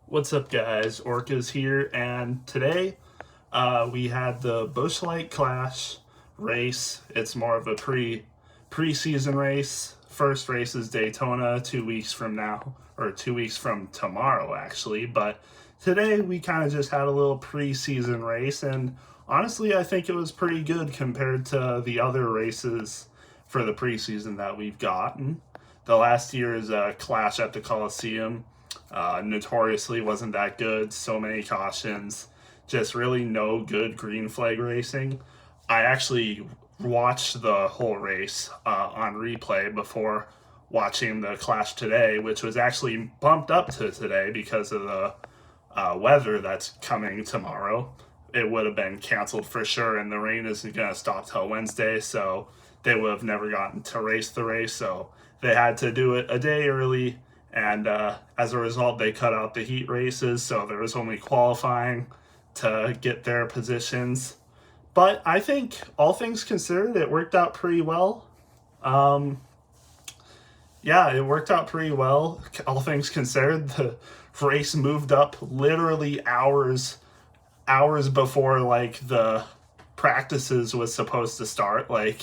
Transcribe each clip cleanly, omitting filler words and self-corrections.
What's up, guys? Orca's here, and today we had the Busch Light Clash race. It's more of a preseason race. First race is Daytona 2 weeks from now, or 2 weeks from tomorrow, actually. But today we kind of just had a little preseason race, and honestly, I think it was pretty good compared to the other races for the preseason that we've gotten. The last year's Clash at the Coliseum notoriously wasn't that good. So many cautions, just really no good green flag racing. I actually watched the whole race on replay before watching the Clash today, which was actually bumped up to today because of the weather that's coming tomorrow. It would have been canceled for sure, and the rain isn't going to stop till Wednesday, so they would have never gotten to race the race. So they had to do it a day early, and as a result, they cut out the heat races, so there was only qualifying to get their positions. But I think, all things considered, it worked out pretty well. Um, yeah, it worked out pretty well. All things considered, the race moved up literally hours before like the practices was supposed to start. Like,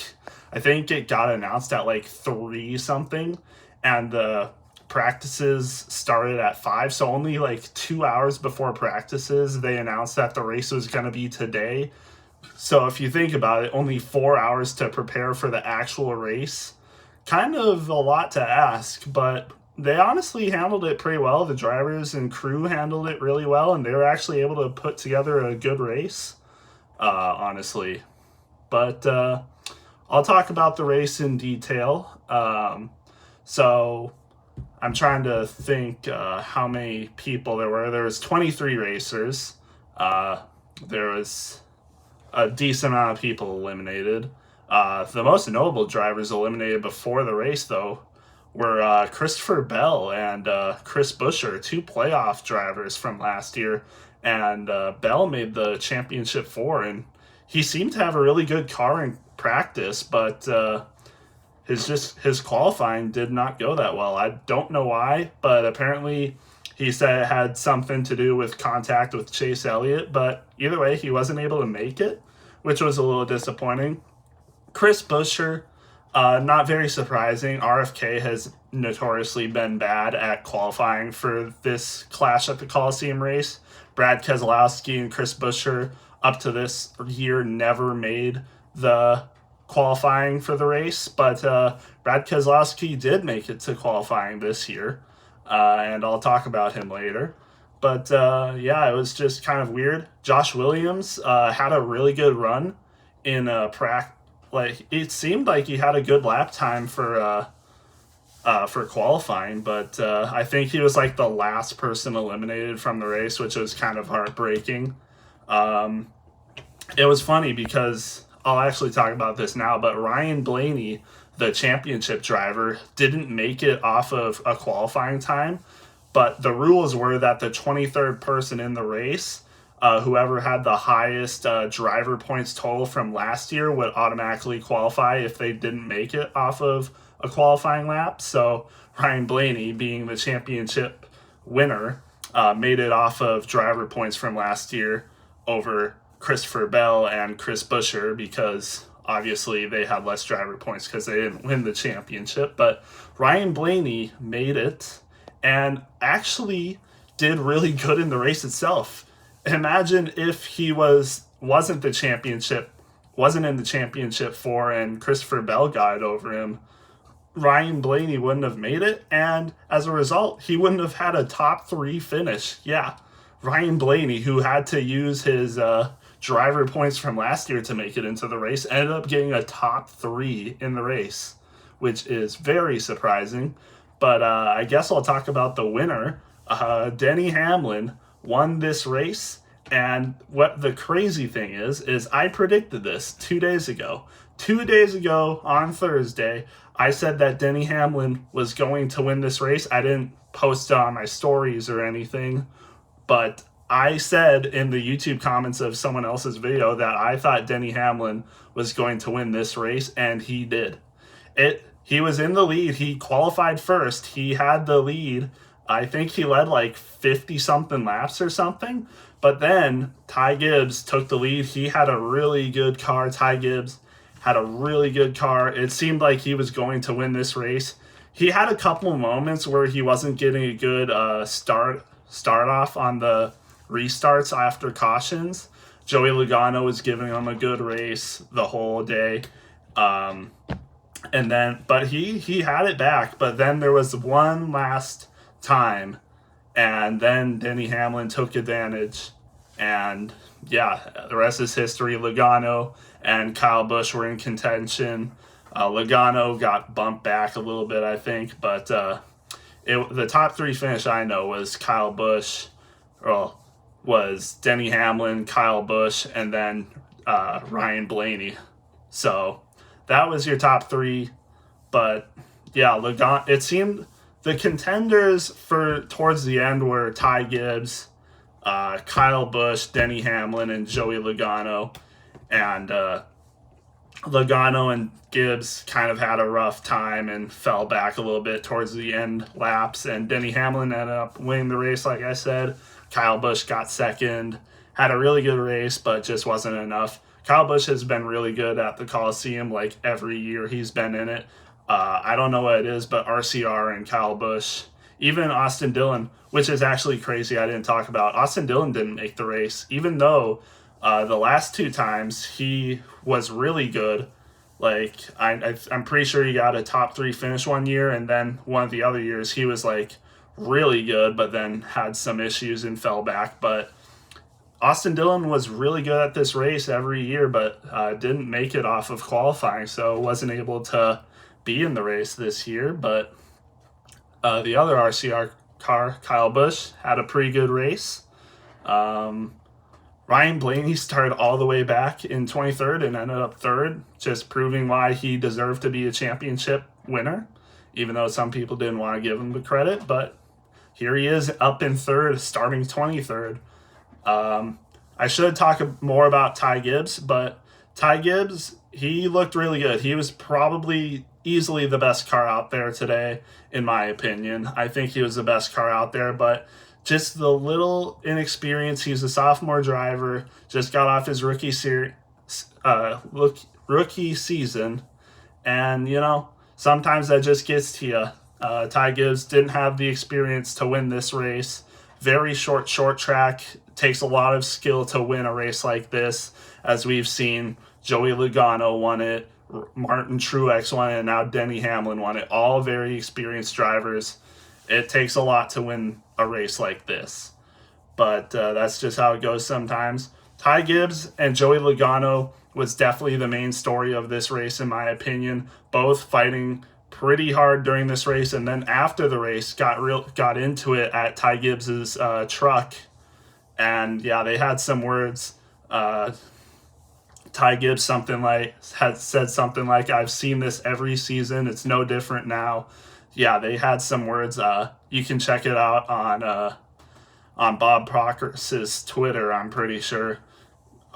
I think it got announced at like 3 something, and the practices started at 5. So only like 2 hours before practices, they announced that the race was going to be today. So if you think about it, only 4 hours to prepare for the actual race. Kind of a lot to ask, but they honestly handled it pretty well. The drivers and crew handled it really well, and they were actually able to put together a good race, honestly. But I'll talk about the race in detail. So I'm trying to think how many people there were. There was 23 racers. There was a decent amount of people eliminated. The most notable drivers eliminated before the race, though, were Christopher Bell and Chris Buescher, 2 playoff drivers from last year. And Bell made the championship 4, and he seemed to have a really good car in practice, but his qualifying did not go that well. I don't know why, but apparently he said it had something to do with contact with Chase Elliott. But either way, he wasn't able to make it, which was a little disappointing. Chris Buescher, not very surprising. RFK has notoriously been bad at qualifying for this Clash at the Coliseum race. Brad Keselowski and Chris Buescher, up to this year, never made the qualifying for the race, but Brad Keselowski did make it to qualifying this year, and I'll talk about him later. But yeah, it was just kind of weird. Josh Williams had a really good run in practice. Like, it seemed like he had a good lap time for qualifying, but I think he was like the last person eliminated from the race, which was kind of heartbreaking. Um, it was funny because I'll actually talk about this now, but Ryan Blaney, the championship driver, didn't make it off of a qualifying time, but the rules were that the 23rd person in the race, whoever had the highest driver points total from last year, would automatically qualify if they didn't make it off of a qualifying lap. So Ryan Blaney, being the championship winner, made it off of driver points from last year over Christopher Bell and Chris Buescher, because obviously they had less driver points because they didn't win the championship. But Ryan Blaney made it and actually did really good in the race itself. Imagine if he wasn't in the championship 4 and Christopher Bell got it over him. Ryan Blaney wouldn't have made it, and as a result, he wouldn't have had a top 3 finish. Yeah, Ryan Blaney, who had to use his driver points from last year to make it into the race, ended up getting a top 3 in the race, which is very surprising. But I guess I'll talk about the winner. Denny Hamlin won this race, and what the crazy thing is I predicted this 2 days ago. 2 days ago on Thursday, I said that Denny Hamlin was going to win this race. I didn't post it on my stories or anything, but I said in the YouTube comments of someone else's video that I thought Denny Hamlin was going to win this race, and he did. He was in the lead. He qualified first. He had the lead I think he led like 50 something laps or something. But then Ty Gibbs took the lead. He had a really good car. Ty Gibbs had a really good car. It seemed like he was going to win this race. He had a couple of moments where he wasn't getting a good start off on the restarts after cautions. Joey Logano was giving him a good race the whole day. And then, but he had it back. But then there was one last time, and then Denny Hamlin took advantage. And yeah, the rest is history. Logano and Kyle Busch were in contention. Logano got bumped back a little bit, I think, but the top three finish I know was Kyle Busch, was Denny Hamlin, Kyle Busch, and then Ryan Blaney. So that was your top three. But yeah, Logano. It seemed the contenders for towards the end were Ty Gibbs, Kyle Busch, Denny Hamlin, and Joey Logano. And Logano and Gibbs kind of had a rough time and fell back a little bit towards the end laps. And Denny Hamlin ended up winning the race, like I said. Kyle Busch got second, had a really good race, but just wasn't enough. Kyle Busch has been really good at the Coliseum, like every year he's been in it. I don't know what it is, but RCR and Kyle Busch, even Austin Dillon, which is actually crazy I didn't talk about. Austin Dillon didn't make the race, even though the last two times he was really good. Like, I'm pretty sure he got a top three finish one year, and then one of the other years he was like really good, but then had some issues and fell back. But Austin Dillon was really good at this race every year, but didn't make it off of qualifying, so wasn't able to be in the race this year. But the other RCR car, Kyle Busch, had a pretty good race. Ryan Blaney started all the way back in 23rd and ended up third, just proving why he deserved to be a championship winner, even though some people didn't want to give him the credit. But here he is up in third, starting 23rd. I should talk more about Ty Gibbs, but Ty Gibbs, he looked really good. He was probably easily the best car out there today, in my opinion. I think he was the best car out there, but just the little inexperience. He's a sophomore driver, just got off his rookie season, and sometimes that just gets to you. Ty Gibbs didn't have the experience to win this race. Very short track. Takes a lot of skill to win a race like this, as we've seen. Joey Logano won it, Martin Truex won it, and now Denny Hamlin won it. All very experienced drivers. It takes a lot to win a race like this. But that's just how it goes sometimes. Ty Gibbs and Joey Logano was definitely the main story of this race, in my opinion. Both fighting pretty hard during this race, and then after the race got into it at Ty Gibbs's truck. And yeah, they had some words. Ty Gibbs had said something like, "I've seen this every season. It's no different now." Yeah, they had some words. You can check it out on Bob Proctor's Twitter, I'm pretty sure,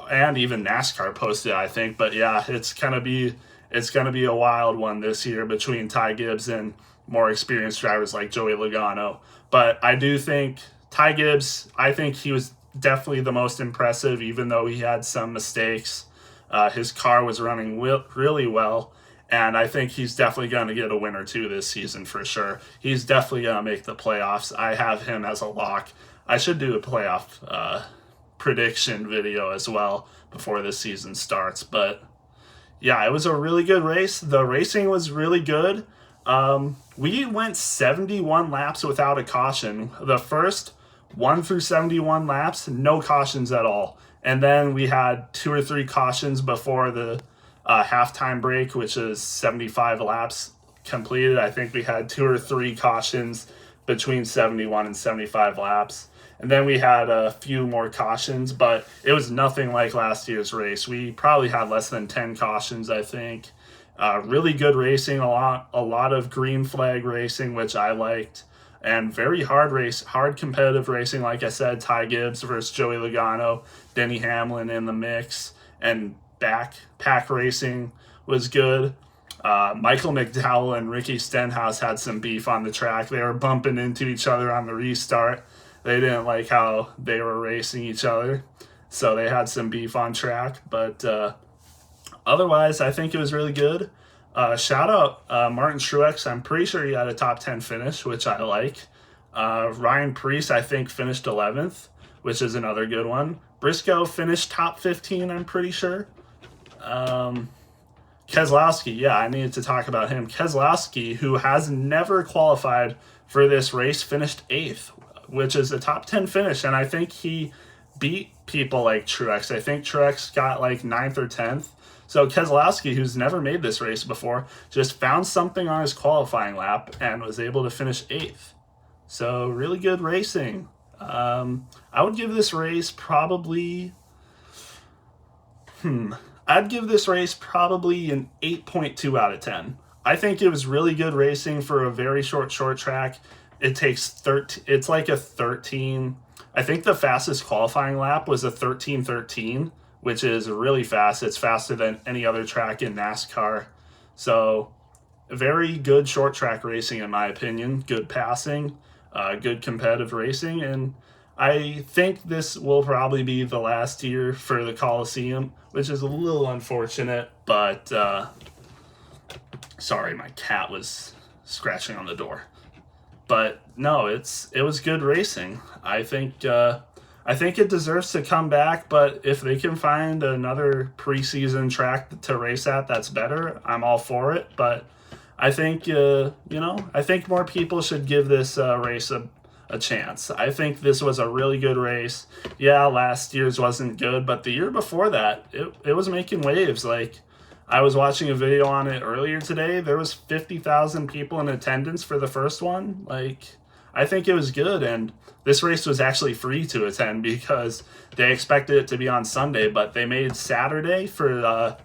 and even NASCAR posted it, I think. But yeah, it's gonna be a wild one this year between Ty Gibbs and more experienced drivers like Joey Logano. But I do think Ty Gibbs, I think he was definitely the most impressive, even though he had some mistakes. His car was running really well, and I think he's definitely going to get a win or two this season for sure. He's definitely going to make the playoffs. I have him as a lock. I should do a playoff prediction video as well before the season starts. But yeah, it was a really good race. The racing was really good. We went 71 laps without a caution. The first 1 through 71 laps, no cautions at all. And then we had 2 or 3 cautions before the halftime break, which is 75 laps completed. I think we had 2 or 3 cautions between 71 and 75 laps. And then we had a few more cautions, but it was nothing like last year's race. We probably had less than 10 cautions, I think. Really good racing, a lot of green flag racing, which I liked. And very hard competitive racing. Like I said, Ty Gibbs versus Joey Logano, Denny Hamlin in the mix, and pack racing was good. Michael McDowell and Ricky Stenhouse had some beef on the track. They were bumping into each other on the restart. They didn't like how they were racing each other, so they had some beef on track. But otherwise, I think it was really good. Shout out Martin Truex. I'm pretty sure he had a top 10 finish, which I like. Ryan Preece, I think, finished 11th, which is another good one. Briscoe finished top 15, I'm pretty sure. Keselowski, yeah, I needed to talk about him. Keselowski, who has never qualified for this race, finished 8th, which is a top 10 finish, and I think he beat people like Truex. I think Truex got like 9th or 10th. So Keselowski, who's never made this race before, just found something on his qualifying lap and was able to finish 8th. So really good racing. I would give this race probably... I'd give this race probably an 8.2 out of 10. I think it was really good racing for a very short track. It takes 13, it's like a 13, I think the fastest qualifying lap was a 13:13, which is really fast. It's faster than any other track in NASCAR. So very good short track racing in my opinion. Good passing, good competitive racing, and I think this will probably be the last year for the Coliseum, which is a little unfortunate, but sorry, my cat was scratching on the door. But no, it was good racing. I think it deserves to come back, but if they can find another preseason track to race at that's better, I'm all for it. But I think I think more people should give this race a chance. I think this was a really good race. Yeah, last year's wasn't good, but the year before that, it was making waves. Like, I was watching a video on it earlier today. There was 50,000 people in attendance for the first one. Like, I think it was good, and this race was actually free to attend because they expected it to be on Sunday, but they made Saturday for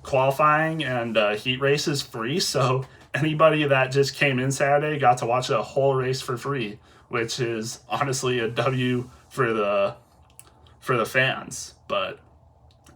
qualifying and heat races free, so anybody that just came in Saturday got to watch a whole race for free, which is honestly a W for the fans. But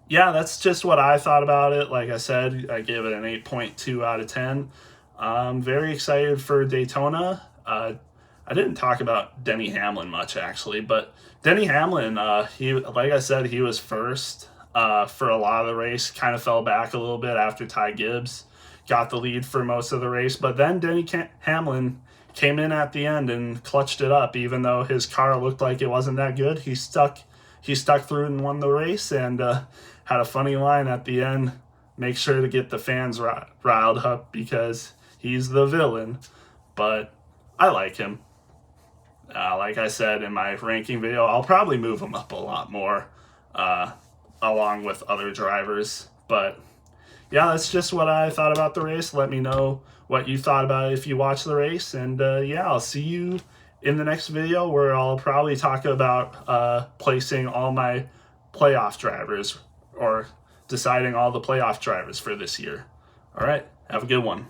yeah, that's just what I thought about it. Like I said, I gave it an 8.2 out of 10. I'm very excited for Daytona. I didn't talk about Denny Hamlin much actually, but Denny Hamlin, he, like I said, he was first for a lot of the race, kind of fell back a little bit after Ty Gibbs got the lead for most of the race, but then Denny Hamlin came in at the end and clutched it up. Even though his car looked like it wasn't that good, he stuck through and won the race, and had a funny line at the end: make sure to get the fans riled up because he's the villain. But I like him. Like I said in my ranking video, I'll probably move him up a lot more along with other drivers. But yeah, that's just what I thought about the race. Let me know what you thought about it if you watched the race. And yeah, I'll see you in the next video where I'll probably talk about placing all my playoff drivers, or deciding all the playoff drivers for this year. All right, have a good one.